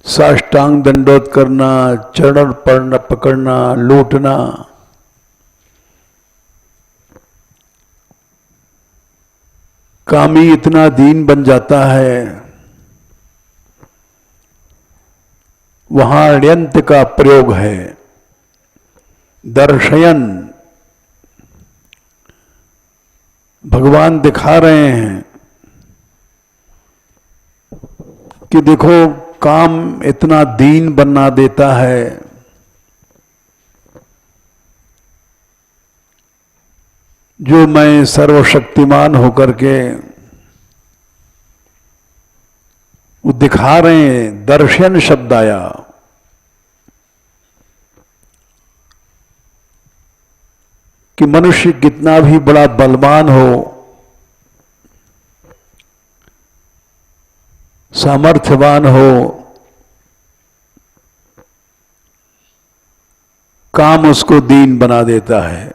साष्टांग दंडोत करना, चरण पड़ना, पकड़ना, लूटना, कामी इतना दीन बन जाता है, वहां ण्यंत का प्रयोग है। दर्शयन, भगवान दिखा रहे हैं कि देखो काम इतना दीन बना देता है, जो मैं सर्वशक्तिमान होकर के वो दिखा रहे हैं। दर्शन शब्द आया, कि मनुष्य कितना भी बड़ा बलवान हो, सामर्थ्यवान हो, काम उसको दीन बना देता है।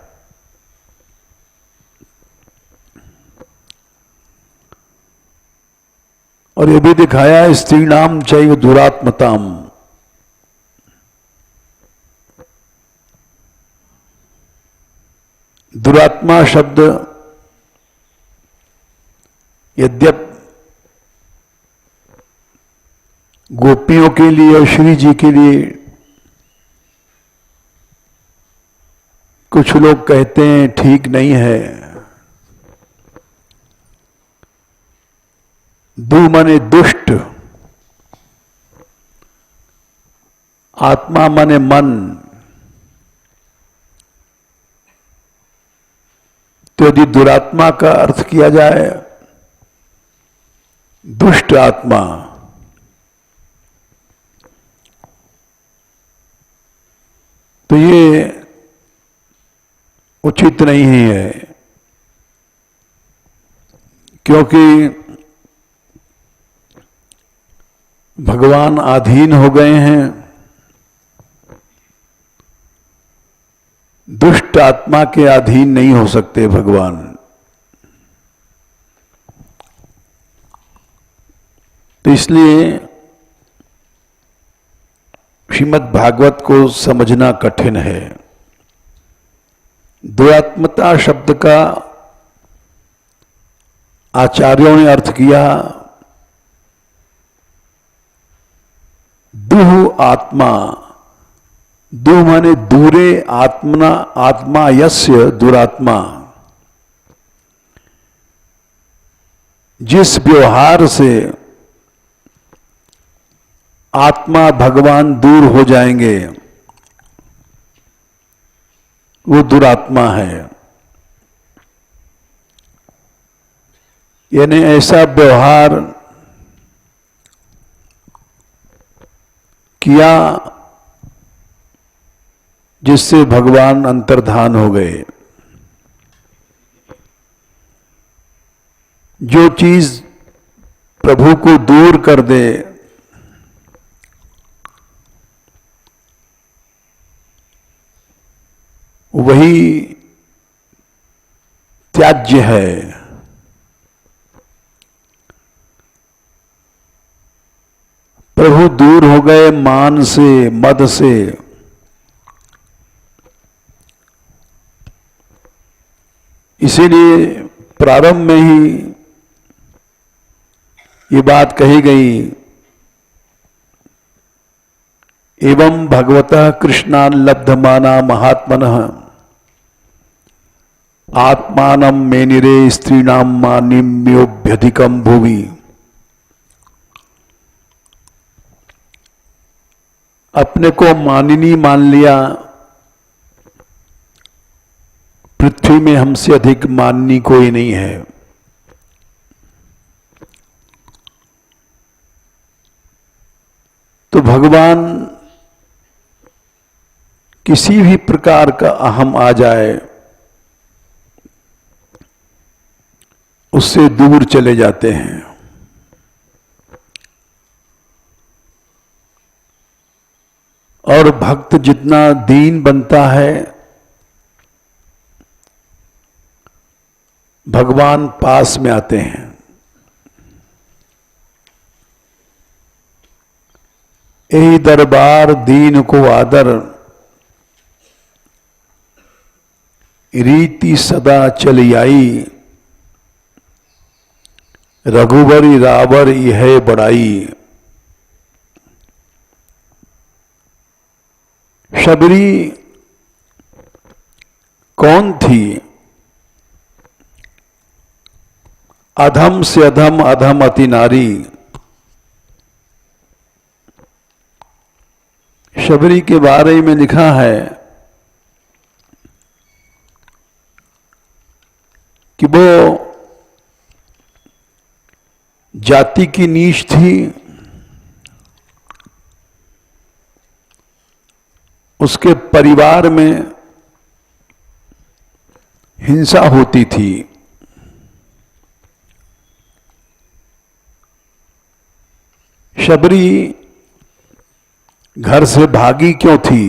और ये भी दिखाया स्त्रीणाम चैव दुरात्मताम, दुरात्मा शब्द यद्यप गोपियों के लिए और श्री जी के लिए कुछ लोग कहते हैं ठीक नहीं है। दु माने दुष्ट, आत्मा माने मन, तो यदि दुरात्मा का अर्थ किया जाए दुष्ट आत्मा, तो ये उचित नहीं है, क्योंकि भगवान अधीन हो गए हैं। दुष्ट आत्मा के अधीन नहीं हो सकते भगवान। तो इसलिए श्रीमद् भागवत को समझना कठिन है। दुरात्मता शब्द का आचार्यों ने अर्थ किया दुह आत्मा। दुह माने दूरे आत्मना, आत्मा यस्य दुरात्मा। जिस व्यवहार से आत्मा भगवान दूर हो जाएंगे वो दुरात्मा है। यानी ऐसा व्यवहार किया जिससे भगवान अंतर्धान हो गए। जो चीज प्रभु को दूर कर दे वही त्याज्य है। प्रभु दूर हो गए मान से, मद से, इसीलिए प्रारंभ में ही ये बात कही गई, एवं भगवतः कृष्णान् लब्धमाना महात्मनः आत्मानं मेनिरे स्त्रीणां मानिम्योभ्यधिकं भुवि। अपने को मानिनी मान लिया, पृथ्वी में हमसे अधिक माननी कोई नहीं है। तो भगवान किसी भी प्रकार का अहम आ जाए उससे दूर चले जाते हैं। और भक्त जितना दीन बनता है भगवान पास में आते हैं। यही दरबार दीन को आदर, रीति सदा चली आई, रघुबरी रावर यह बड़ाई। शबरी कौन थी? अधम से अधम, अधम अति नारी। शबरी के बारे में लिखा है कि वो जाति की नीच थी, उसके परिवार में हिंसा होती थी। शबरी घर से भागी क्यों थी?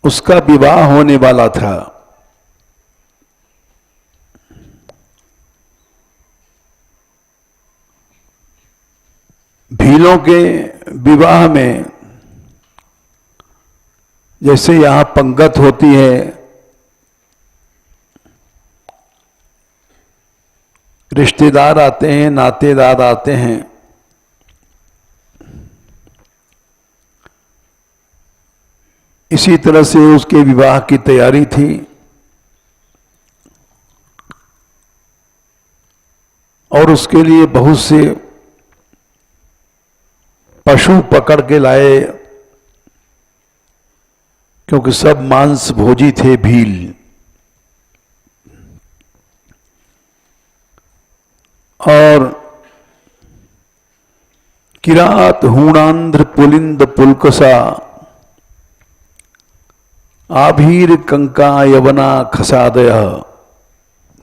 उसका विवाह होने वाला था। भीलों के विवाह में जैसे यहां पंगत होती है, रिश्तेदार आते हैं, नातेदार आते हैं, इसी तरह से उसके विवाह की तैयारी थी। और उसके लिए बहुत से पशु पकड़ के लाए, क्योंकि सब मांस भोजी थे भील। और किरात हूणांध्र पुलिंद पुलकसा, आभीर कंका यवना खसादय।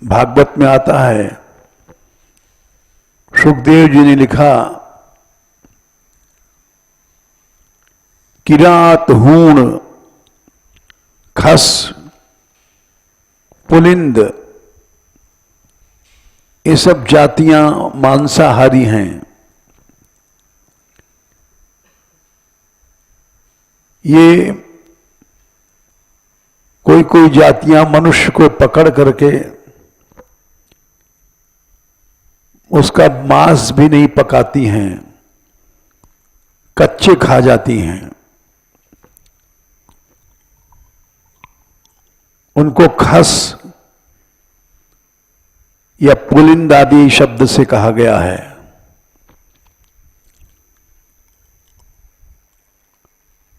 भागवत में आता है, सुखदेव जी ने लिखा, किरात हूण खस पुलिंद, ये सब जातियां मांसाहारी हैं। ये कोई कोई जातियां मनुष्य को पकड़ करके उसका मांस भी नहीं पकाती हैं, कच्चे खा जाती हैं। उनको खस या पुलिंद आदि शब्द से कहा गया है।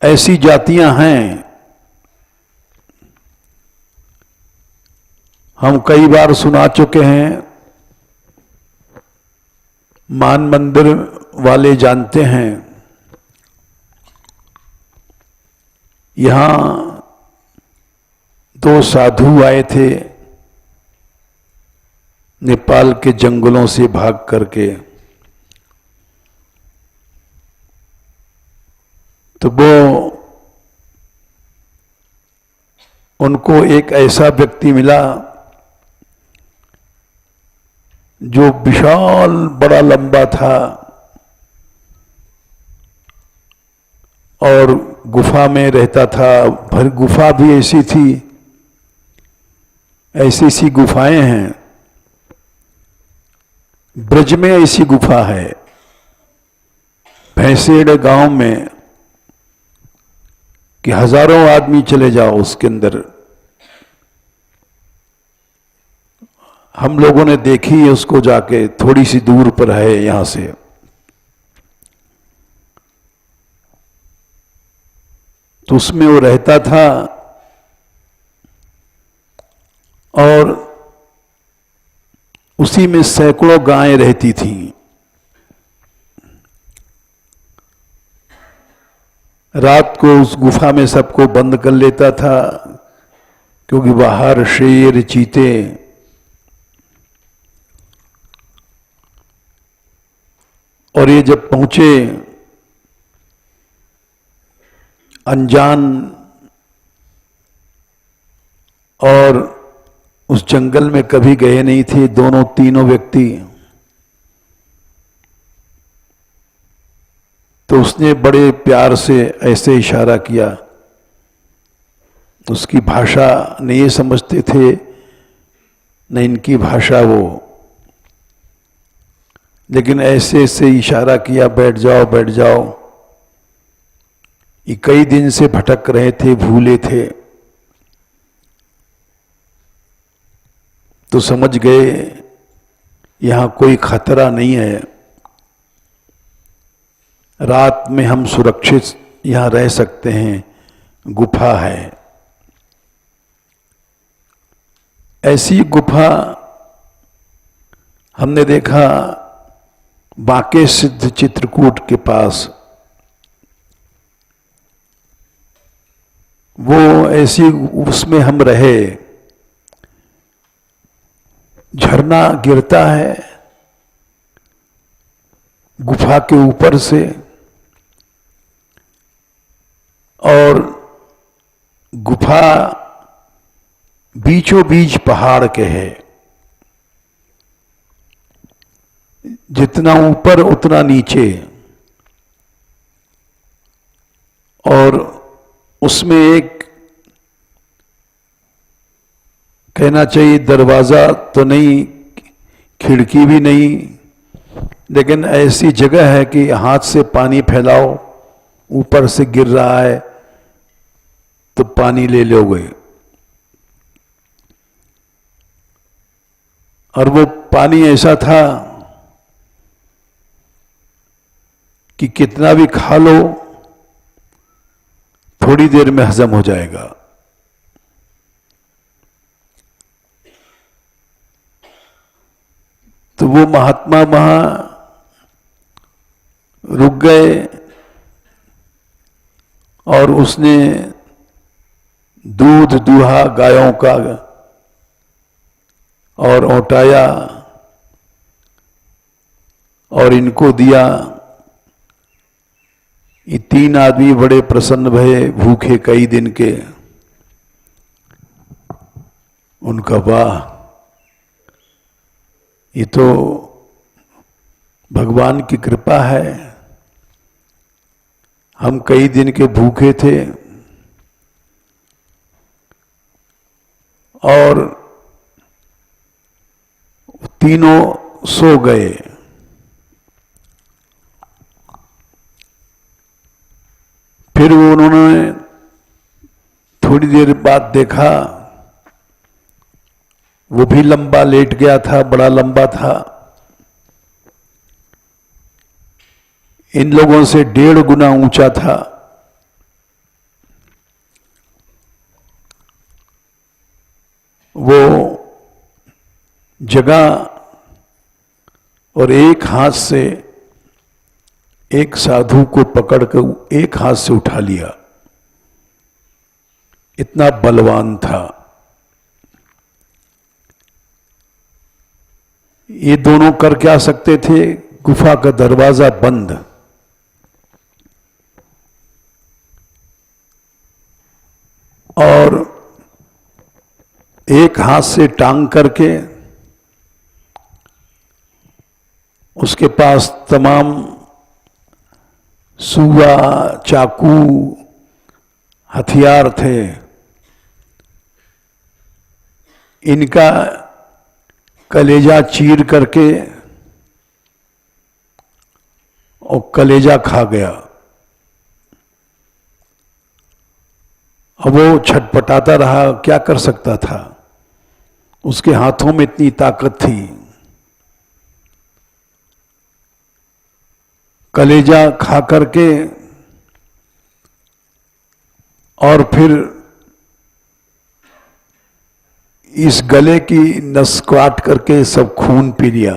ऐसी जातियां हैं। हम कई बार सुना चुके हैं, मान मंदिर वाले जानते हैं। यहां 2 साधु आए थे नेपाल के जंगलों से भाग करके। तो वो उनको एक ऐसा व्यक्ति मिला जो विशाल बड़ा लंबा था और गुफा में रहता था। भर गुफा भी ऐसी थी, ऐसी सी गुफाएं हैं। ब्रज में ऐसी गुफा है, भैंसेड़ गांव में, कि हजारों आदमी चले जाओ उसके अंदर। हम लोगों ने देखी है उसको जाके, थोड़ी सी दूर पर है यहां से। तो उसमें वो रहता था और उसी में सैकड़ों गायें रहती थीं। रात को उस गुफा में सबको बंद कर लेता था, क्योंकि बाहर शेर, चीते, और ये जब पहुंचे अनजान और उस जंगल में कभी गए नहीं थे, दोनों तीनों व्यक्ति, तो उसने बड़े प्यार से ऐसे इशारा किया। उसकी भाषा नहीं ये समझते थे, न इनकी भाषा वो, लेकिन ऐसे ऐसे इशारा किया, बैठ जाओ बैठ जाओ। ये कई दिन से भटक रहे थे, भूले थे, तो समझ गए यहां कोई खतरा नहीं है, रात में हम सुरक्षित यहां रह सकते हैं, गुफा है। ऐसी गुफा हमने देखा बांके सिद्ध चित्रकूट के पास। वो ऐसी, उसमें हम रहे, झरना गिरता है गुफा के ऊपर से, और गुफा बीचों बीच पहाड़ के है, जितना ऊपर उतना नीचे, और उसमें एक, कहना चाहिए दरवाजा तो नहीं, खिड़की भी नहीं, लेकिन ऐसी जगह है कि हाथ से पानी फैलाओ, ऊपर से गिर रहा है तो पानी ले लोगे। और वो पानी ऐसा था कि कितना भी खा लो थोड़ी देर में हजम हो जाएगा। तो वो महात्मा वहां रुक गए और उसने दूध दूहा गायों का और औटाया और इनको दिया। ये 3 आदमी बड़े प्रसन्न भये, भूखे कई दिन के। उनका वाह, ये तो भगवान की कृपा है, हम कई दिन के भूखे थे और तीनों सो गए। फिर उन्होंने थोड़ी देर बाद देखा, वो भी लंबा लेट गया था, बड़ा लंबा था, इन लोगों से 1.5 गुना ऊंचा था। वो जगह और एक हाथ से एक साधु को पकड़कर एक हाथ से उठा लिया, इतना बलवान था। ये दोनों कर क्या सकते थे? गुफा का दरवाजा बंद, और एक हाथ से टांग करके उसके पास तमाम सूआ, चाकू, हथियार थे। इनका कलेजा चीर करके और कलेजा खा गया। अब वो छटपटाता रहा, क्या कर सकता था, उसके हाथों में इतनी ताकत थी। कलेजा खा करके और फिर इस गले की नस काट करके सब खून पी लिया,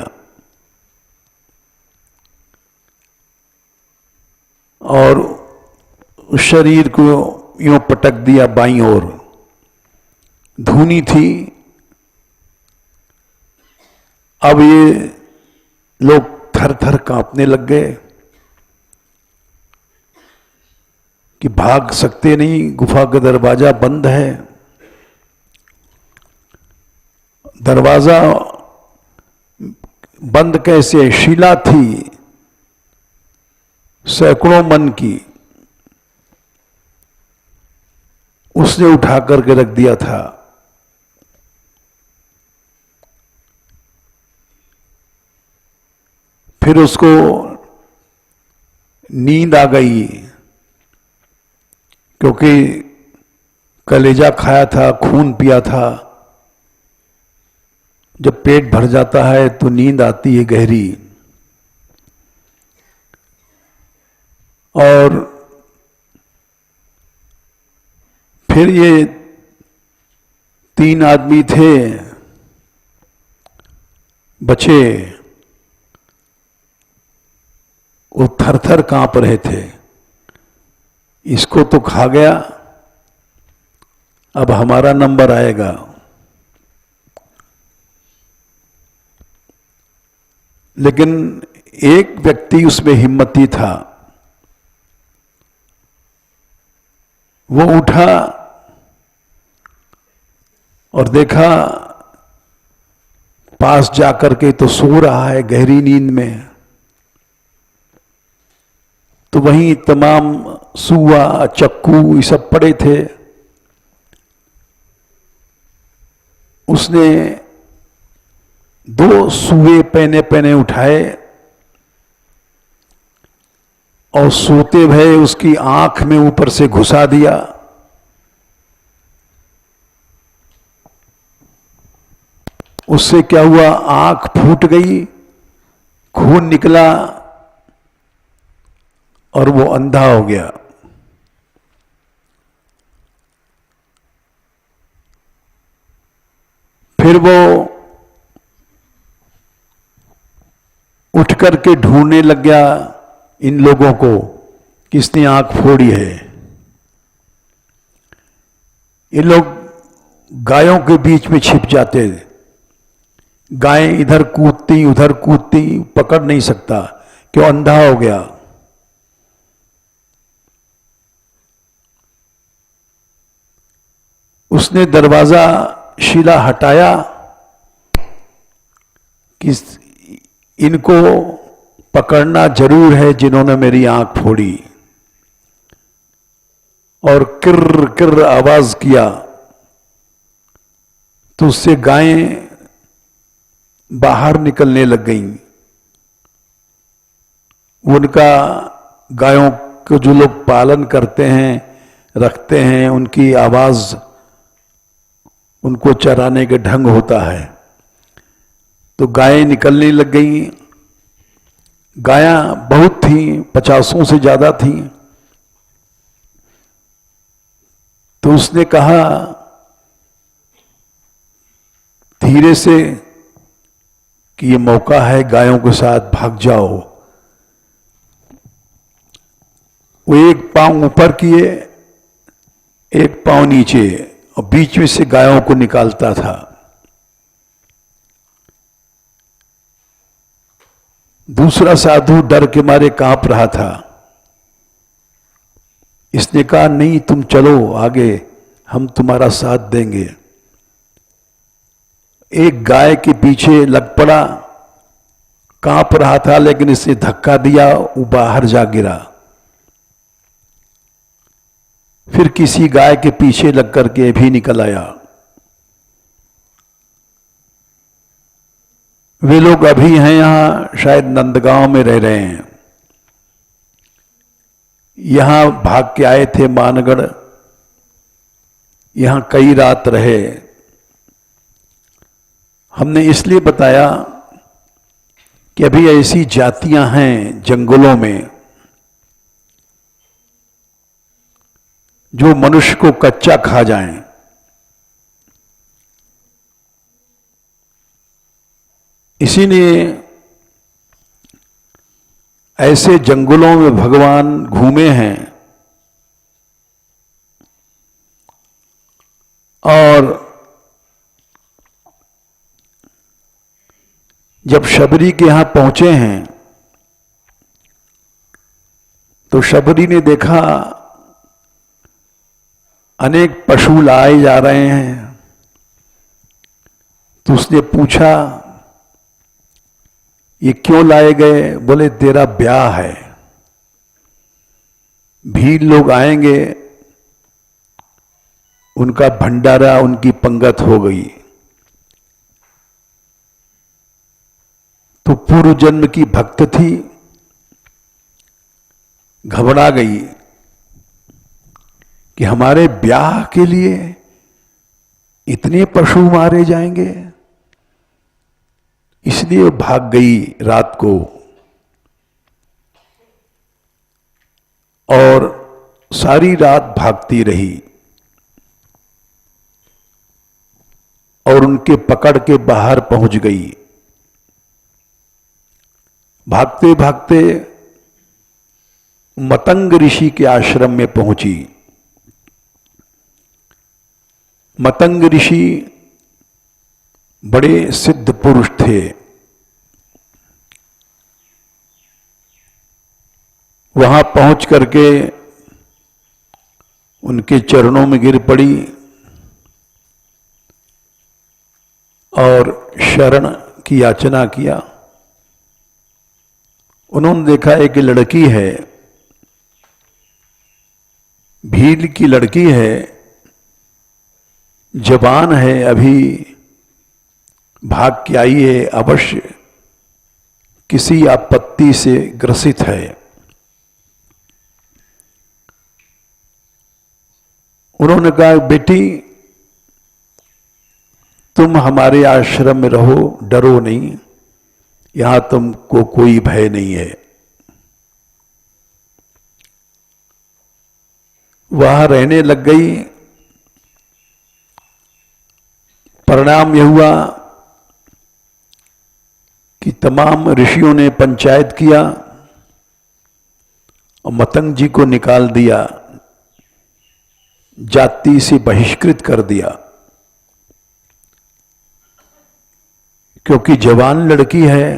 और उस शरीर को यूं पटक दिया बाईं ओर। धूनी थी। अब ये लोग थर थर कांपने लग गए कि भाग सकते नहीं, गुफा का दरवाजा बंद है। दरवाजा बंद कैसे? शिला थी, सैकड़ों मन की उसने उठा करके रख दिया था। फिर उसको नींद आ गई, क्योंकि कलेजा खाया था, खून पिया था। जब पेट भर जाता है तो नींद आती है गहरी। और फिर ये 3 आदमी थे बचे, वो थर थर कांप रहे थे, इसको तो खा गया, अब हमारा नंबर आएगा। लेकिन एक व्यक्ति उसमें हिम्मती था, वो उठा और देखा पास जाकर के तो सो रहा है गहरी नींद में। तो वहीं तमाम सुआ चक्कू ये सब पड़े थे। उसने 2 सुए पहने पहने उठाए और सोते भय उसकी आंख में ऊपर से घुसा दिया। उससे क्या हुआ, आंख फूट गई, खून निकला और वो अंधा हो गया। फिर वो उठ करके ढूंढने लग गया इन लोगों को, किसने आंख फोड़ी है। ये लोग गायों के बीच में छिप जाते, गायें इधर कूदती उधर कूदती, पकड़ नहीं सकता, क्यों, अंधा हो गया। उसने दरवाजा शीला हटाया कि इनको पकड़ना जरूर है जिन्होंने मेरी आंख फोड़ी, और किर्र किर्र आवाज किया तो उससे गायें बाहर निकलने लग गईं। उनका, गायों को जो लोग पालन करते हैं रखते हैं, उनकी आवाज, उनको चराने के ढंग होता है। तो गायें निकलने लग गईं। गायां बहुत थीं, 50 से ज्यादा थीं। तो उसने कहा धीरे से कि ये मौका है, गायों के साथ भाग जाओ। वो एक पांव ऊपर किए, एक पांव नीचे, और बीच में से गायों को निकालता था। दूसरा साधु डर के मारे कांप रहा था। इसने कहा नहीं, तुम चलो आगे, हम तुम्हारा साथ देंगे। एक गाय के पीछे लग पड़ा, कांप रहा था, लेकिन इसने धक्का दिया, वो बाहर जा गिरा। फिर किसी गाय के पीछे लग करके भी निकल आया। वे लोग अभी हैं यहां, शायद नंदगांव में रह रहे हैं। यहां भाग के आए थे मानगढ़, यहां कई रात रहे। हमने इसलिए बताया कि अभी ऐसी जातियां हैं जंगलों में जो मनुष्य को कच्चा खा जाएं। इसीलिए ऐसे जंगलों में भगवान घूमे हैं और जब शबरी के यहां पहुंचे हैं तो शबरी ने देखा अनेक पशु लाए जा रहे हैं। तो उसने पूछा ये क्यों लाए गए? बोले तेरा ब्याह है। भील लोग आएंगे, उनका भंडारा, उनकी पंगत हो गई, तो पूर्व जन्म की भक्त थी, घबरा गई कि हमारे ब्याह के लिए इतने पशु मारे जाएंगे, इसलिए भाग गई रात को और सारी रात भागती रही और उनके पकड़ के बाहर पहुंच गई। भागते भागते मतंग ऋषि के आश्रम में पहुंची। मतंग ऋषि बड़े सिद्ध पुरुष थे। वहां पहुंच करके उनके चरणों में गिर पड़ी और शरण की याचना किया। उन्होंने देखा एक लड़की है, भील की लड़की है, जवान है, अभी भाग के आई है, अवश्य किसी आपत्ति से ग्रसित है। उन्होंने कहा, बेटी तुम हमारे आश्रम में रहो, डरो नहीं, यहां तुमको कोई भय नहीं है। वहां रहने लग गई। परिणाम यह हुआ कि तमाम ऋषियों ने पंचायत किया और मतंग जी को निकाल दिया, जाति से बहिष्कृत कर दिया, क्योंकि जवान लड़की है,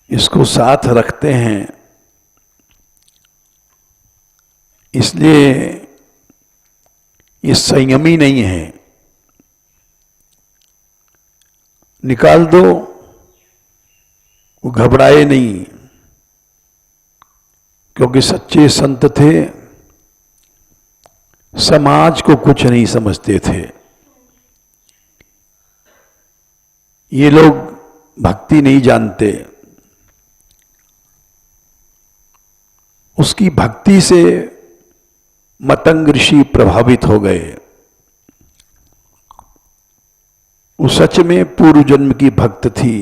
इसको साथ रखते हैं, इसलिए ये संयमी नहीं है, निकाल दो। वो घबराए नहीं, क्योंकि सच्चे संत थे, समाज को कुछ नहीं समझते थे। ये लोग भक्ति नहीं जानते। उसकी भक्ति से मतंग ऋषि प्रभावित हो गए। वो सच में पूर्व जन्म की भक्त थी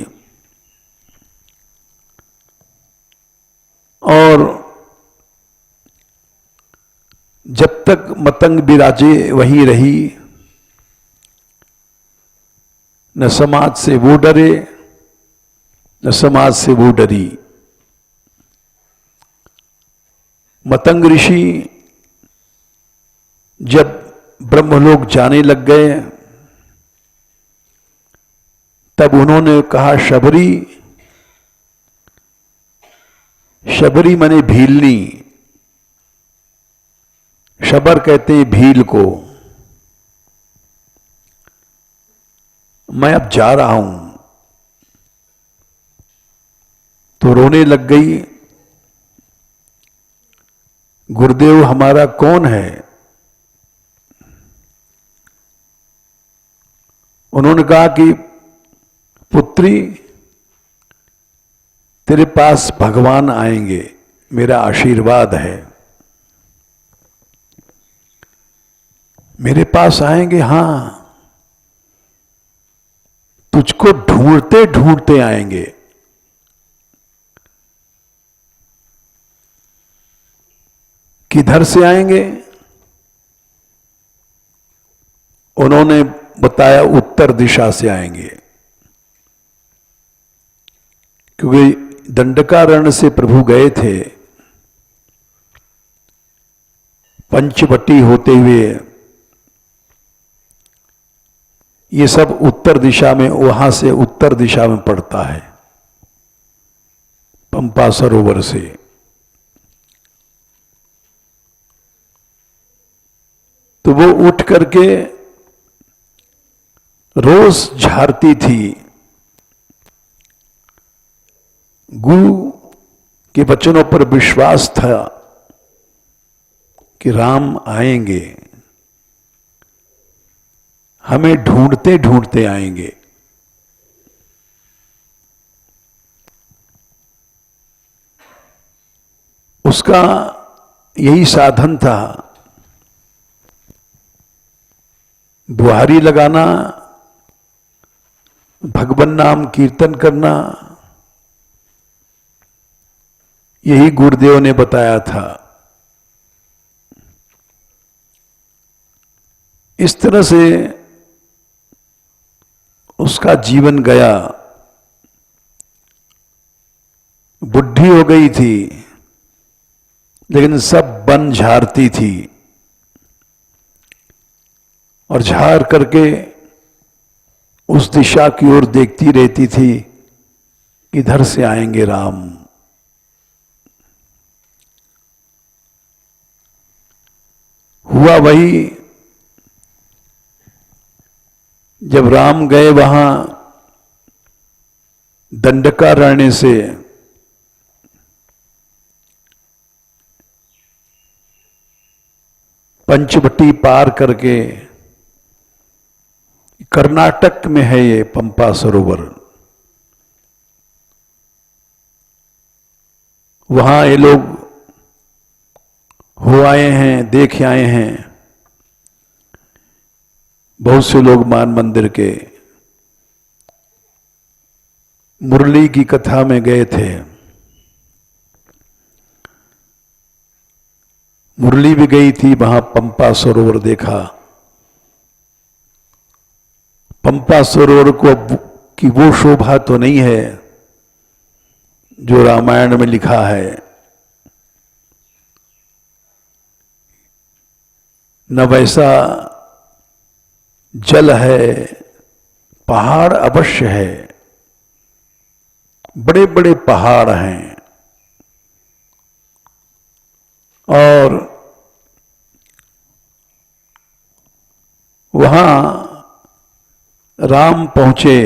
और जब तक मतंग विराजे वहीं रही, न समाज से वो डरे, न समाज से वो डरी। मतंग ऋषि जब ब्रह्मलोक जाने लग गए, तब उन्होंने कहा, शबरी, शबरी माने भीलनी, शबर कहते हैं भील को, मैं अब जा रहा हूं। तो रोने लग गई, गुरुदेव हमारा कौन है? उन्होंने कहा कि पुत्री, तेरे पास भगवान आएंगे, मेरा आशीर्वाद है। मेरे पास आएंगे? हां, तुझको ढूंढते ढूंढते आएंगे। किधर से आएंगे? उन्होंने बताया, उत्तर दिशा से आएंगे, क्योंकि दंडकारण्य से प्रभु गए थे, पंचवटी होते हुए। ये सब उत्तर दिशा में, वहां से उत्तर दिशा में पड़ता है, पंपा सरोवर से। तो वो उठ करके रोज झाड़ती थी। गुरु के वचनों पर विश्वास था, कि राम आएंगे, हमें ढूंढते ढूंढते आएंगे। उसका यही साधन था, बुहारी लगाना, भगवन नाम कीर्तन करना, यही गुरुदेव ने बताया था। इस तरह से उसका जीवन गया। बुढ़ी हो गई थी, लेकिन सब बन झाड़ती थी और झाड़ करके उस दिशा की ओर देखती रहती थी, इधर से आएंगे राम। हुआ वही, जब राम गए वहां दंडकारण्य से, पंचवटी पार करके, कर्नाटक में है ये पंपा सरोवर, वहां ये लोग हो आए हैं, देख आए हैं। बहुत से लोग मान मंदिर के मुरली की कथा में गए थे। मुरली भी गई थी, वहां पंपा सरोवर देखा। पंपा सरोवर को की वो शोभा तो नहीं है जो रामायण में लिखा है, न वैसा जल है, पहाड़ अवश्य है, बड़े बड़े पहाड़ हैं। और वहां राम पहुंचे।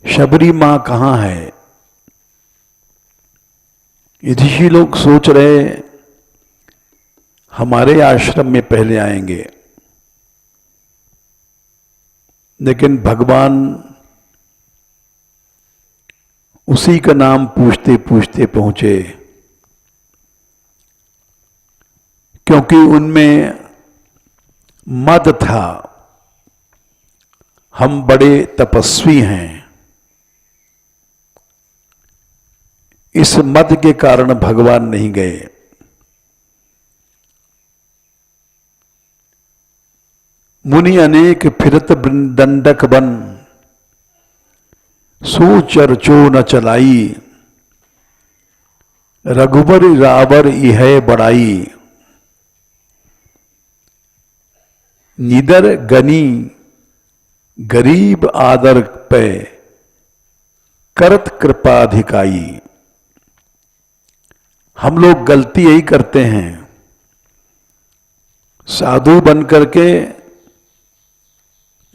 शबरी मां कहां है? ऋषि लोग सोच रहे हमारे आश्रम में पहले आएंगे, लेकिन भगवान उसी का नाम पूछते पूछते पहुंचे, क्योंकि उनमें मद था, हम बड़े तपस्वी हैं। इस मद के कारण भगवान नहीं गए। मुनि अनेक फिरत दंडक बन, सो चर्चो न चलाई, रघुबर रावर यह बड़ाई, निदर गनी गरीब आदर पे, करत कृपाधिकाई। हम लोग गलती यही करते हैं, साधु बन करके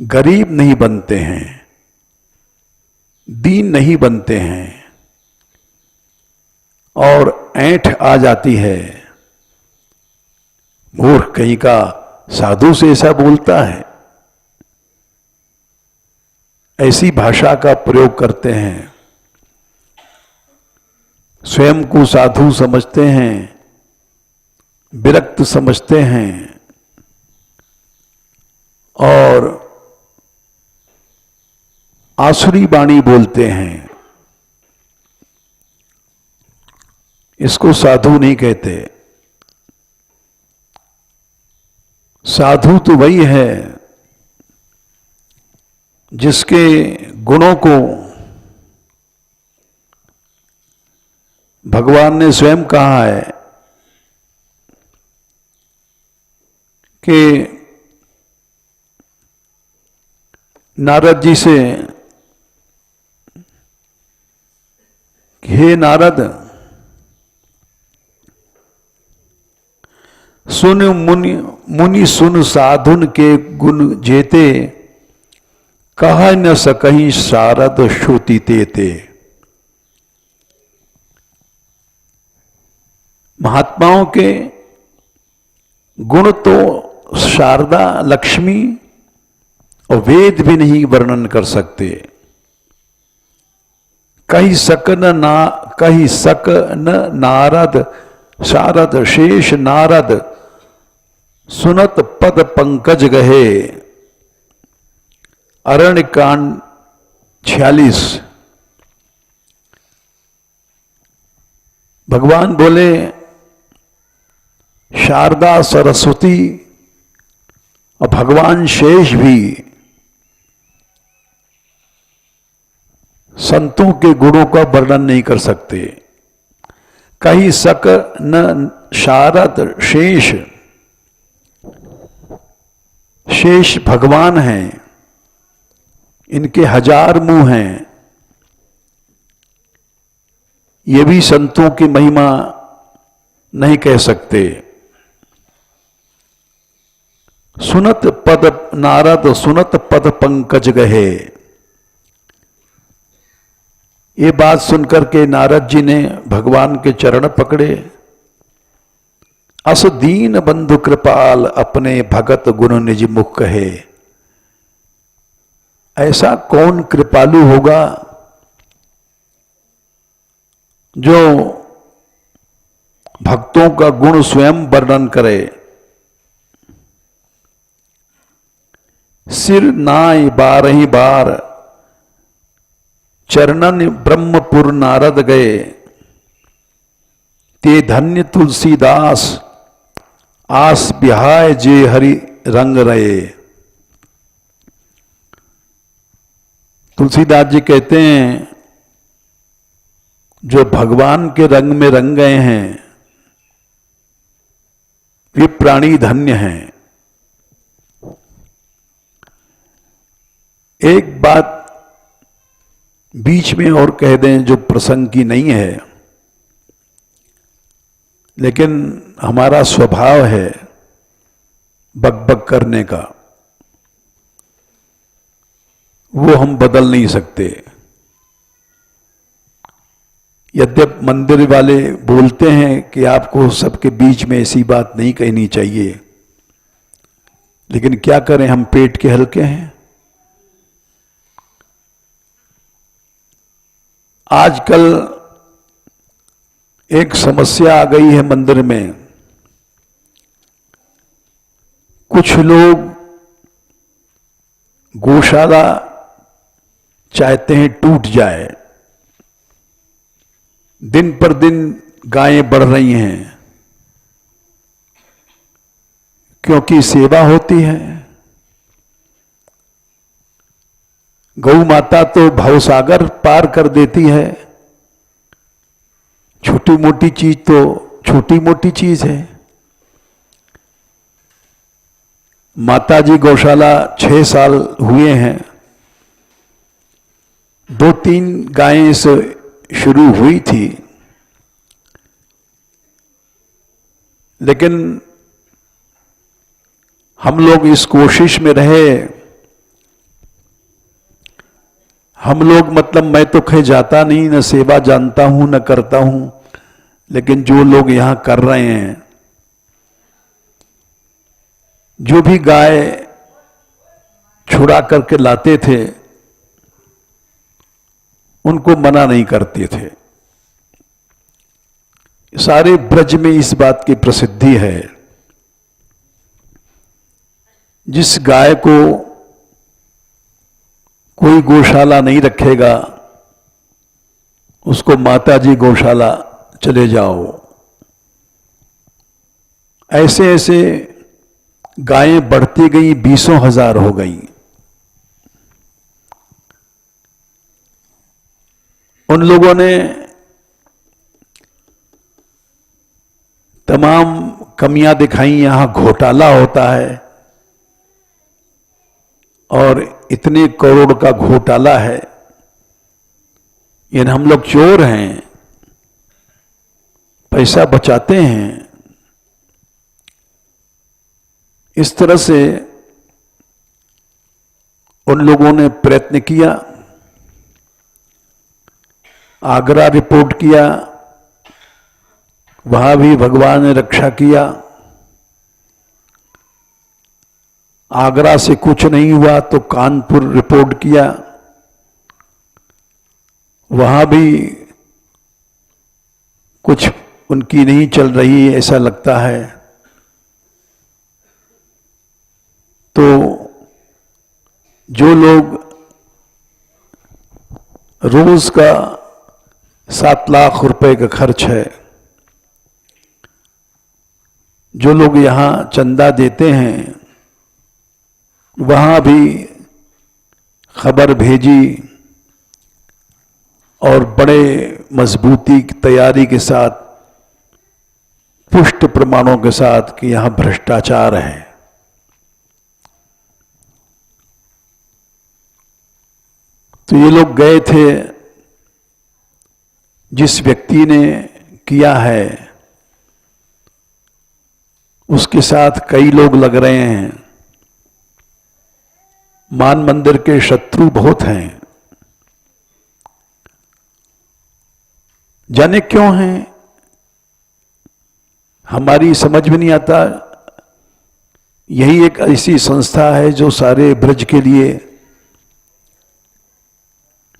गरीब नहीं बनते हैं, दीन नहीं बनते हैं, और ऐंठ आ जाती है। मूर्ख कहीं का साधु से ऐसा बोलता है, ऐसी भाषा का प्रयोग करते हैं। स्वयं को साधु समझते हैं, विरक्त समझते हैं, और आसुरी वाणी बोलते हैं। इसको साधु नहीं कहते। साधु तो वही है जिसके गुणों को भगवान ने स्वयं कहा है कि नारद जी से, हे नारद, सुन मुनि मुनि सुन साधुन के गुण जेते, कह न सकहीं शारद श्रुति तेते। महात्माओं के गुण तो शारदा लक्ष्मी और वेद भी नहीं वर्णन कर सकते। कही सक न नारद शारद शेष नारद सुनत पद पंकज गहे। अरण्य कांड 46। भगवान बोले शारदा सरस्वती और भगवान शेष भी संतों के गुणों का वर्णन नहीं कर सकते। कहीं सक न शारद शेष, शेष भगवान हैं, इनके 1000 मुंह हैं, ये भी संतों की महिमा नहीं कह सकते। सुनत पद नारद सुनत पद पंकज गहे। ये बात सुनकर के नारद जी ने भगवान के चरण पकड़े। अस दीन बंधु कृपाल अपने भगत गुण निज मुख कहे। ऐसा कौन कृपालु होगा जो भक्तों का गुण स्वयं वर्णन करे। सिर नाय 12 बार चरणन ब्रह्मपुर नारद गए। ते धन्य तुलसीदास आस बिहाय जे हरि रंग रहे। तुलसीदास जी कहते हैं जो भगवान के रंग में रंग गए हैं ये प्राणी धन्य हैं। एक बात बीच में और कह दें जो प्रसंग की नहीं है, लेकिन हमारा स्वभाव है बकबक करने का, वो हम बदल नहीं सकते। यद्यप मंदिर वाले बोलते हैं कि आपको सबके बीच में ऐसी बात नहीं कहनी चाहिए, लेकिन क्या करें, हम पेट के हल्के हैं। आजकल एक समस्या आ गई है मंदिर में। कुछ लोग गौशाला चाहते हैं टूट जाए। दिन पर दिन गायें बढ़ रही हैं क्योंकि सेवा होती है। गौ माता तो भवसागर पार कर देती है। छोटी मोटी चीज तो छोटी मोटी चीज है। माता जी गौशाला 6 साल हुए हैं। 2-3 गायें से शुरू हुई थी, लेकिन हम लोग इस कोशिश में रहे। हम लोग मतलब मैं तो कहीं जाता नहीं, न सेवा जानता हूं न करता हूं, लेकिन जो लोग यहां कर रहे हैं, जो भी गाय छुड़ा करके लाते थे उनको मना नहीं करते थे। सारे ब्रज में इस बात की प्रसिद्धि है, जिस गाय को कोई गौशाला नहीं रखेगा उसको माताजी गौशाला चले जाओ। ऐसे ऐसे गायें बढ़ती गई, 20,000 हो गई। उन लोगों ने तमाम कमियां दिखाई। यहां घोटाला होता है और इतने करोड़ का घोटाला है, यानी हम लोग चोर हैं, पैसा बचाते हैं। इस तरह से उन लोगों ने प्रयत्न किया, आगरा रिपोर्ट किया, वहां भी भगवान ने रक्षा किया। आगरा से कुछ नहीं हुआ तो कानपुर रिपोर्ट किया, वहां भी कुछ उनकी नहीं चल रही ऐसा लगता है। तो जो लोग रोज का 7 लाख रुपए का खर्च है, जो लोग यहां चंदा देते हैं, वहां भी खबर भेजी और बड़े मजबूती की तैयारी के साथ, पुष्ट प्रमाणों के साथ कि यहां भ्रष्टाचार है। तो ये लोग गए थे, जिस व्यक्ति ने किया है उसके साथ कई लोग लग रहे हैं। मान मंदिर के शत्रु बहुत हैं, जाने क्यों हैं हमारी समझ में नहीं आता। यही एक ऐसी संस्था है जो सारे ब्रज के लिए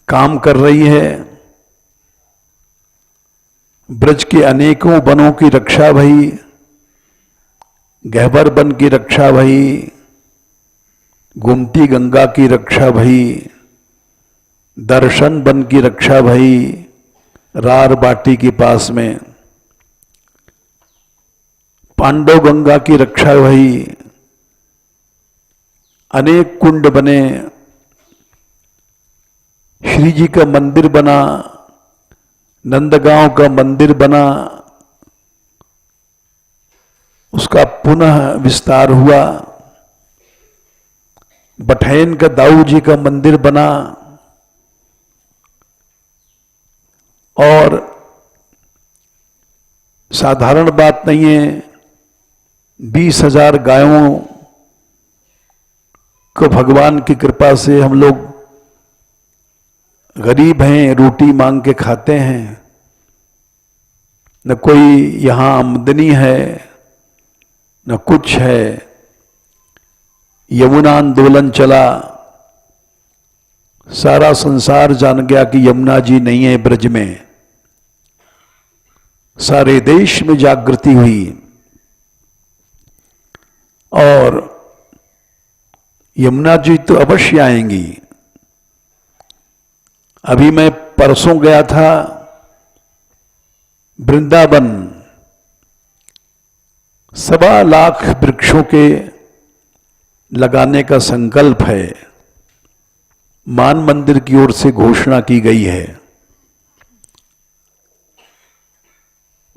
काम कर रही है। ब्रज के अनेकों वनों की रक्षा भई, गहबर वन की रक्षा भई, गोमती गंगा की रक्षा भई, दर्शन वन की रक्षा भई, रार बाटी के पास में पांडव गंगा की रक्षा भई, अनेक कुंड बने, श्री जी का मंदिर बना, नंदगांव का मंदिर बना, उसका पुनः विस्तार हुआ। बठैन का दाऊ जी का मंदिर बना और साधारण बात नहीं है, 20,000 गायों को भगवान की कृपा से हम लोग गरीब हैं, रोटी मांग के खाते हैं, न कोई यहां आमदनी है न कुछ है। यमुना आंदोलन चला, सारा संसार जान गया कि यमुना जी नहीं है ब्रज में। सारे देश में जागृति हुई और यमुना जी तो अवश्य आएंगी। अभी मैं परसों गया था वृंदावन, 1.25 लाख वृक्षों के लगाने का संकल्प है, मान मंदिर की ओर से घोषणा की गई है।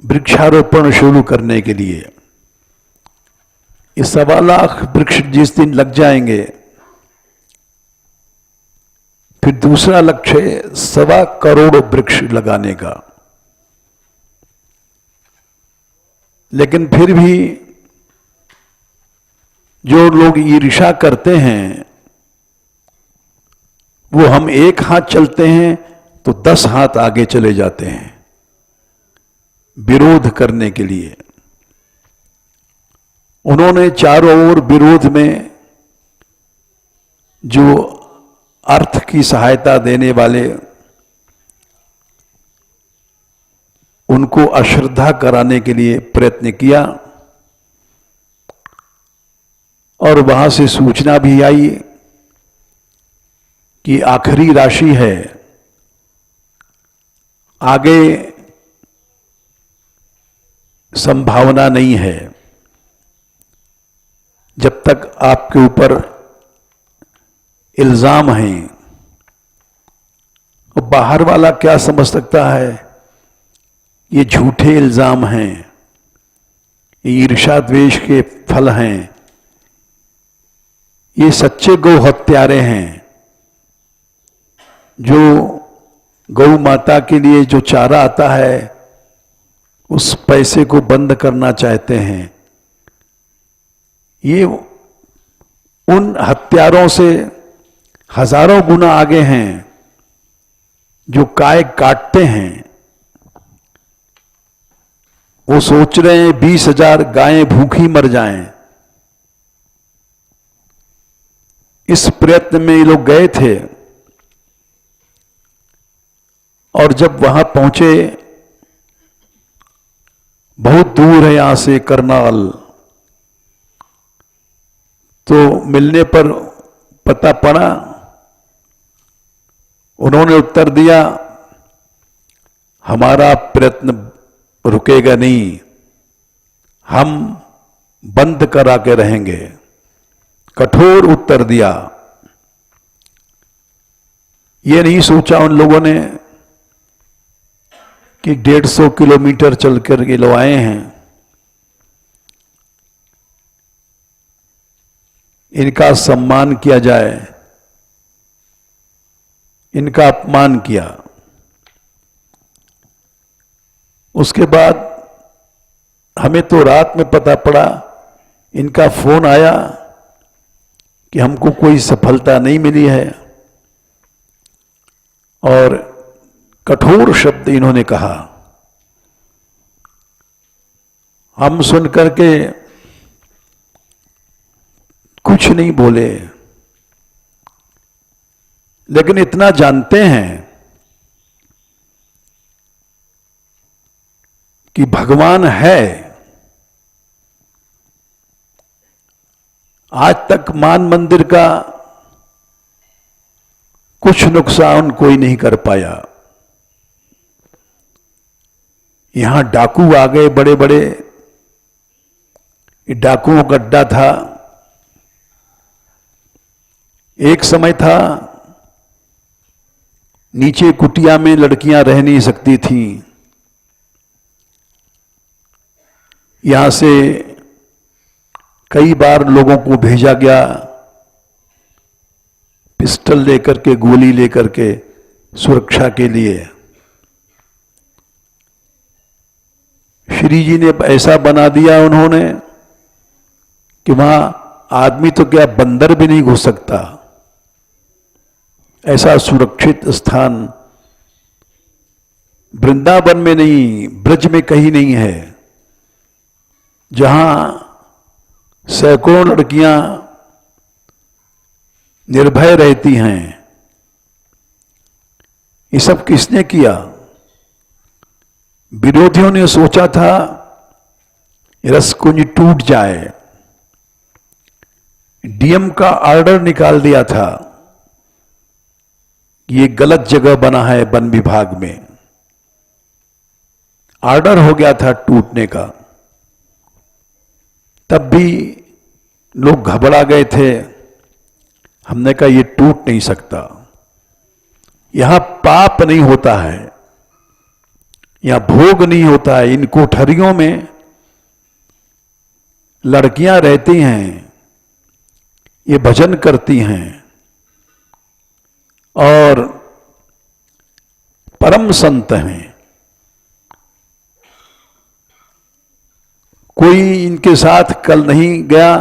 वृक्षारोपण शुरू करने के लिए ये 1.25 लाख वृक्ष जिस दिन लग जाएंगे, फिर दूसरा लक्ष्य है 1.25 करोड़ वृक्ष लगाने का। लेकिन फिर भी जो लोग ईर्ष्या करते हैं, वो हम एक हाथ चलते हैं तो 10 हाथ आगे चले जाते हैं विरोध करने के लिए। उन्होंने चारों ओर विरोध में जो अर्थ की सहायता देने वाले, उनको अश्रद्धा कराने के लिए प्रयत्न किया और वहां से सूचना भी आई कि आखिरी राशि है, आगे संभावना नहीं है। जब तक आपके ऊपर इल्जाम हैं, और बाहर वाला क्या समझ सकता है, ये झूठे इल्जाम हैं, ये ईर्ष्या द्वेष के फल हैं, ये सच्चे गौ हत्यारे हैं जो गौ माता के लिए जो चारा आता है उस पैसे को बंद करना चाहते हैं। ये उन हत्यारों से हजारों गुना आगे हैं जो काय काटते हैं। वो सोच रहे हैं 20,000 गायें भूखी मर जाएं। इस प्रयत्न में ये लोग गए थे और जब वहां पहुंचे, बहुत दूर है यहां से करनाल, तो मिलने पर पता पड़ा, उन्होंने उत्तर दिया, हमारा प्रयत्न रुकेगा नहीं, हम बंद करा के रहेंगे। कठोर उत्तर दिया। ये नहीं सोचा उन लोगों ने कि 150 किलोमीटर चलकर ये लोग आए हैं, इनका सम्मान किया जाए, इनका अपमान किया। उसके बाद हमें तो रात में पता पड़ा, इनका फोन आया कि हमको कोई सफलता नहीं मिली है, और कठोर शब्द इन्होंने कहा। हम सुनकर के कुछ नहीं बोले, लेकिन इतना जानते हैं कि भगवान है। आज तक मान मंदिर का कुछ नुकसान कोई नहीं कर पाया। यहां डाकू आ गए बड़े बड़े, डाकुओं का अड्डा था। एक समय था नीचे कुटिया में लड़कियां रह नहीं सकती थीं। यहां से कई बार लोगों को भेजा गया, पिस्टल लेकर के, गोली लेकर के, सुरक्षा के लिए। श्री जी ने ऐसा बना दिया उन्होंने कि वहां आदमी तो क्या, बंदर भी नहीं घुस सकता। ऐसा सुरक्षित स्थान वृंदावन में नहीं, ब्रज में कहीं नहीं है, जहां सैकड़ों लड़कियां निर्भय रहती हैं। ये सब किसने किया? विरोधियों ने सोचा था रसकुंज टूट जाए, डीएम का ऑर्डर निकाल दिया था, ये गलत जगह बना है वन विभाग में, ऑर्डर हो गया था टूटने का। तब भी लोग घबरा गए थे। हमने कहा ये टूट नहीं सकता, यहां पाप नहीं होता है, यहां भोग नहीं होता है। इन कोठरियों में लड़कियां रहती हैं, ये भजन करती हैं और परम संत हैं। कोई इनके साथ कल नहीं गया।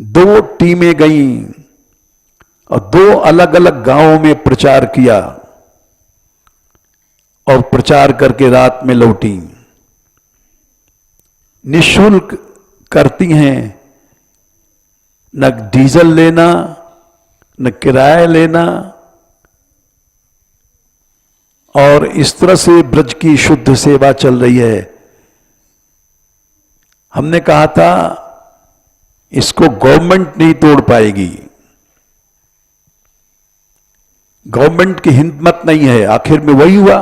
2 टीमें गईं और 2 अलग अलग गांवों में प्रचार किया और प्रचार करके रात में लौटी। निःशुल्क करती हैं, न डीजल लेना, न किराया लेना, और इस तरह से ब्रज की शुद्ध सेवा चल रही है। हमने कहा था इसको गवर्नमेंट नहीं तोड़ पाएगी, गवर्नमेंट की हिम्मत नहीं है। आखिर में वही हुआ।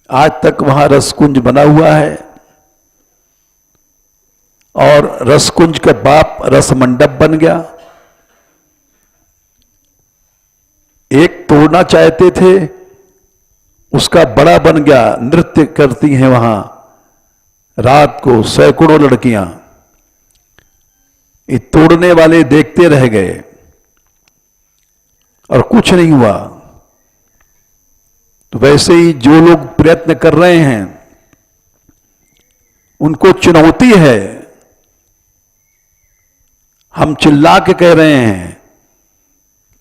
आज तक वहां रसकुंज बना हुआ है और रसकुंज का बाप रस मंडप बन गया। एक तोड़ना चाहते थे, उसका बड़ा बन गया। नृत्य करती हैं वहां रात को सैकड़ों लड़कियां। ये तोड़ने वाले देखते रह गए और कुछ नहीं हुआ। तो वैसे ही जो लोग प्रयत्न कर रहे हैं उनको चुनौती है। हम चिल्ला के कह रहे हैं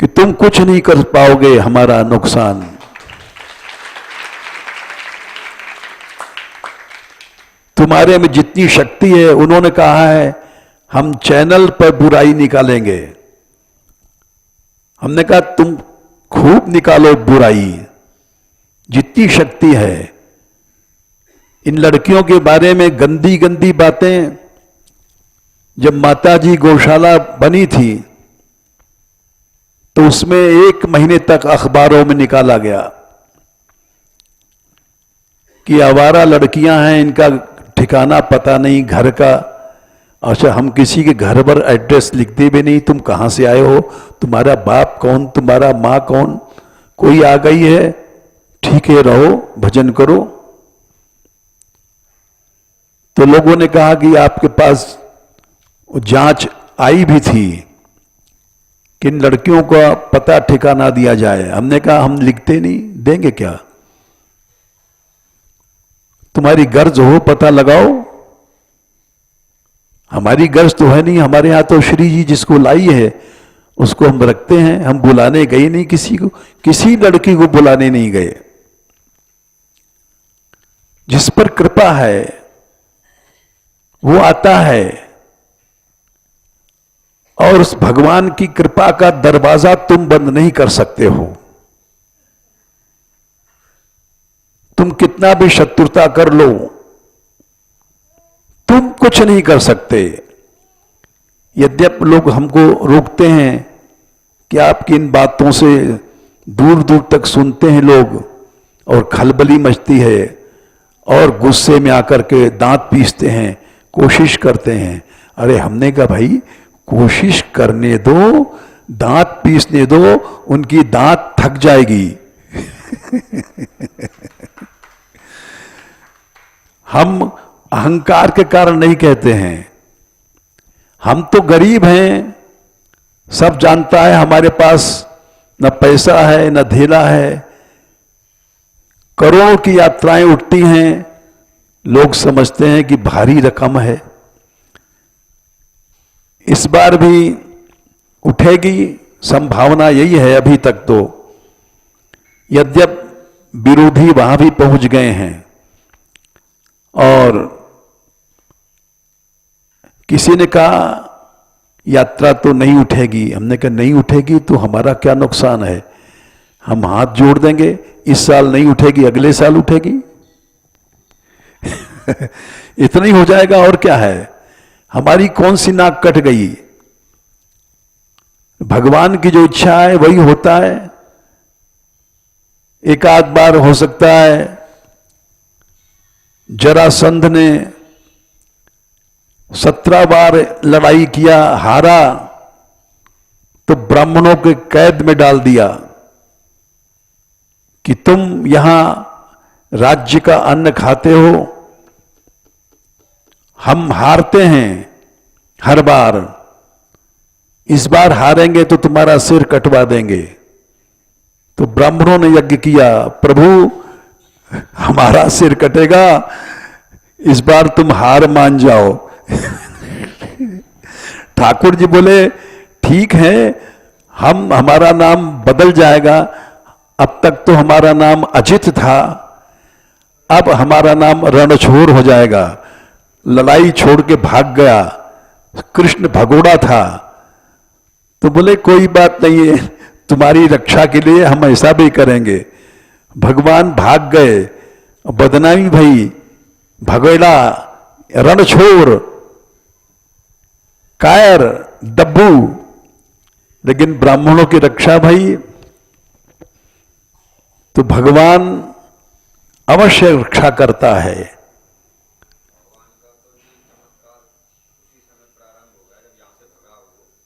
कि तुम कुछ नहीं कर पाओगे हमारा नुकसान। तुम्हारे में जितनी शक्ति है, उन्होंने कहा है हम चैनल पर बुराई निकालेंगे। हमने कहा तुम खूब निकालो बुराई, जितनी शक्ति है। इन लड़कियों के बारे में गंदी गंदी बातें जब माताजी गौशाला बनी थी तो उसमें 1 महीने तक अखबारों में निकाला गया कि आवारा लड़कियां हैं, इनका ठिकाना पता नहीं घर का। अच्छा, हम किसी के घर पर एड्रेस लिखते भी नहीं, तुम कहां से आए हो, तुम्हारा बाप कौन, तुम्हारा मां कौन, कोई आ गई है, ठीक है रहो, भजन करो। तो लोगों ने कहा कि आपके पास जांच आई भी थी कि इन लड़कियों का पता ठिकाना दिया जाए। हमने कहा हम लिखते नहीं, देंगे क्या, तुम्हारी गर्ज हो पता लगाओ। हमारी गर्ज तो है नहीं, हमारे यहां तो श्री जी जिसको लाई है उसको हम रखते हैं। हम बुलाने गए नहीं किसी को, किसी लड़की को बुलाने नहीं गए। जिस पर कृपा है वो आता है, और उस भगवान की कृपा का दरवाजा तुम बंद नहीं कर सकते हो। तुम कितना भी शत्रुता कर लो, तुम कुछ नहीं कर सकते। यद्यपि लोग हमको रोकते हैं कि आपकी इन बातों से दूर दूर तक सुनते हैं लोग, और खलबली मचती है, और गुस्से में आकर के दांत पीसते हैं, कोशिश करते हैं। अरे हमने कहा भाई कोशिश करने दो, दांत पीसने दो, उनकी दांत थक जाएगी। हम अहंकार के कारण नहीं कहते हैं, हम तो गरीब हैं, सब जानता है हमारे पास न पैसा है न धेला है, करोड़ों की यात्राएं उठती हैं, लोग समझते हैं कि भारी रकम है। इस बार भी उठेगी, संभावना यही है अभी तक तो, यद्यपि विरोधी वहां भी पहुंच गए हैं। और किसी ने कहा यात्रा तो नहीं उठेगी। हमने कहा नहीं उठेगी तो हमारा क्या नुकसान है, हम हाथ जोड़ देंगे। इस साल नहीं उठेगी, अगले साल उठेगी। इतना ही हो जाएगा, और क्या है। हमारी कौन सी नाक कट गई, भगवान की जो इच्छा है वही होता है। एक आध बार हो सकता है जरासंध ने 17 बार लड़ाई किया, हारा, तो ब्राह्मणों के कैद में डाल दिया कि तुम यहां राज्य का अन्न खाते हो, हम हारते हैं हर बार, इस बार हारेंगे तो तुम्हारा सिर कटवा देंगे। तो ब्राह्मणों ने यज्ञ किया, प्रभु हमारा सिर कटेगा, इस बार तुम हार मान जाओ। ठाकुर जी बोले ठीक है, हमारा नाम बदल जाएगा, अब तक तो हमारा नाम अजित था, अब हमारा नाम रणछोर हो जाएगा। लड़ाई छोड़ के भाग गया, कृष्ण भगोड़ा था। तो बोले कोई बात नहीं है, तुम्हारी रक्षा के लिए हम ऐसा भी करेंगे। भगवान भाग गए, बदनामी भई, भगोड़ा, रणछोर, कायर, डब्बू, लेकिन ब्राह्मणों की रक्षा भई तो भगवान अवश्य रक्षा करता है।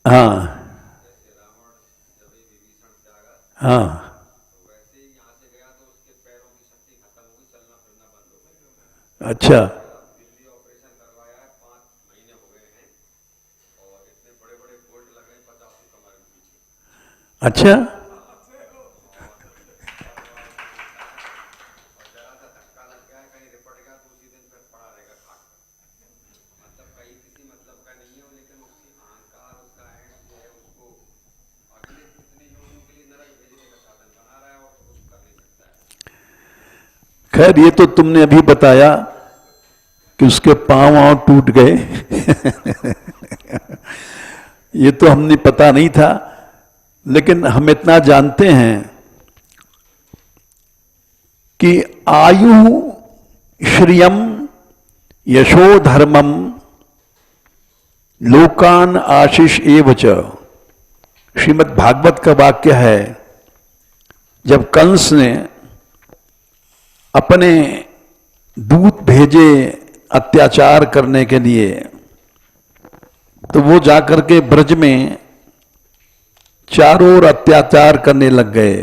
हाँ हाँ, अच्छा अच्छा, खैर ये तो तुमने अभी बताया कि उसके पांव वाँव टूट गए। ये तो हमने पता नहीं था, लेकिन हम इतना जानते हैं कि आयु श्रियम यशो धर्मम लोकान आशीष एवच। श्रीमद् भागवत का वाक्य है, जब कंस ने अपने दूत भेजे अत्याचार करने के लिए, तो वो जाकर के ब्रज में चारों ओर अत्याचार करने लग गए।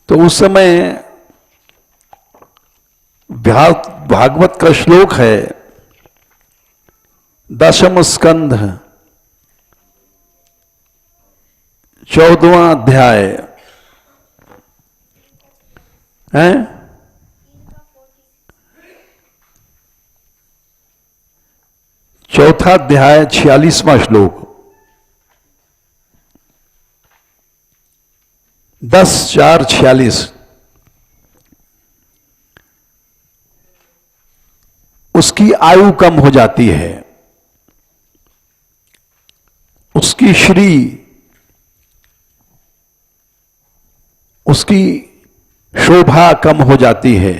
तो उस समय भागवत का श्लोक है, 10वें स्कंध 14वां अध्याय है, चौथा अध्याय 46वां श्लोक, 10:4:46। उसकी आयु कम हो जाती है, उसकी श्री, उसकी शोभा कम हो जाती है,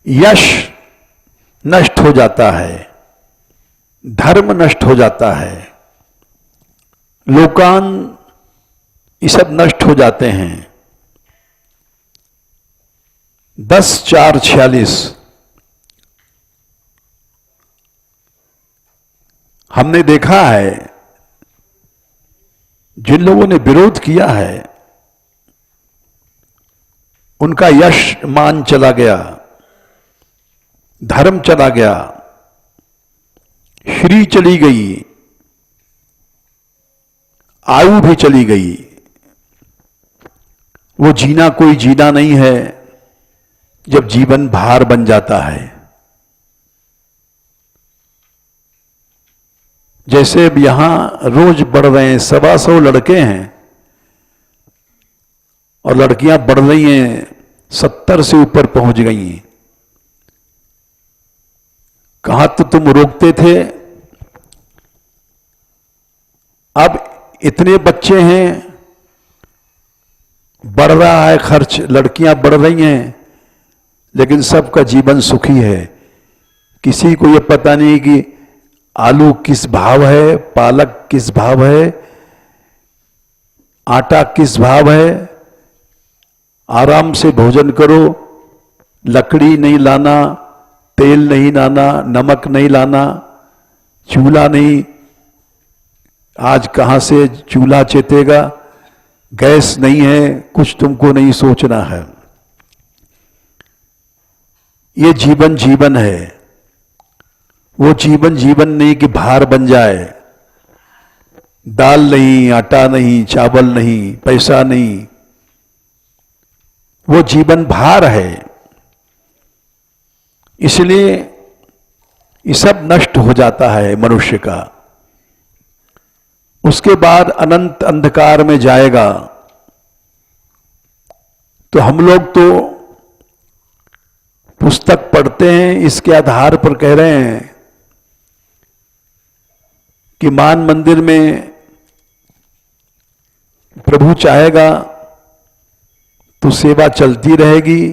यश नष्ट हो जाता है, धर्म नष्ट हो जाता है, लोकान ये सब नष्ट हो जाते हैं। 10:4:46। हमने देखा है जिन लोगों ने विरोध किया है उनका यश मान चला गया, धर्म चला गया, श्री चली गई, आयु भी चली गई। वो जीना कोई जीना नहीं है जब जीवन भार बन जाता है। जैसे अब यहां रोज बढ़ रहे हैं, 125 लड़के हैं और लड़कियां बढ़ रही हैं, 70 से ऊपर पहुंच गई हैं। कहां तो तुम रोकते थे, अब इतने बच्चे हैं, बढ़ रहा है खर्च, लड़कियां बढ़ रही हैं, लेकिन सबका जीवन सुखी है। किसी को यह पता नहीं कि आलू किस भाव है, पालक किस भाव है, आटा किस भाव है। आराम से भोजन करो, लकड़ी नहीं लाना, तेल नहीं लाना, नमक नहीं लाना, चूल्हा नहीं, आज कहां से चूल्हा चेतेगा, गैस नहीं है, कुछ तुमको नहीं सोचना है। ये जीवन जीवन है, वो जीवन जीवन नहीं कि भार बन जाए। दाल नहीं, आटा नहीं, चावल नहीं, पैसा नहीं, वो जीवन भार है। इसलिए ये सब नष्ट हो जाता है मनुष्य का। उसके बाद अनंत अंधकार में जाएगा। तो हम लोग तो पुस्तक पढ़ते हैं, इसके आधार पर कह रहे हैं कि मान मंदिर में प्रभु चाहेगा तो सेवा चलती रहेगी,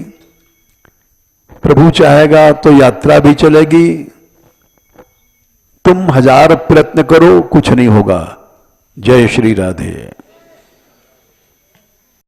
प्रभु चाहेगा तो यात्रा भी चलेगी। तुम 1000 प्रयत्न करो, कुछ नहीं होगा। जय श्री राधे।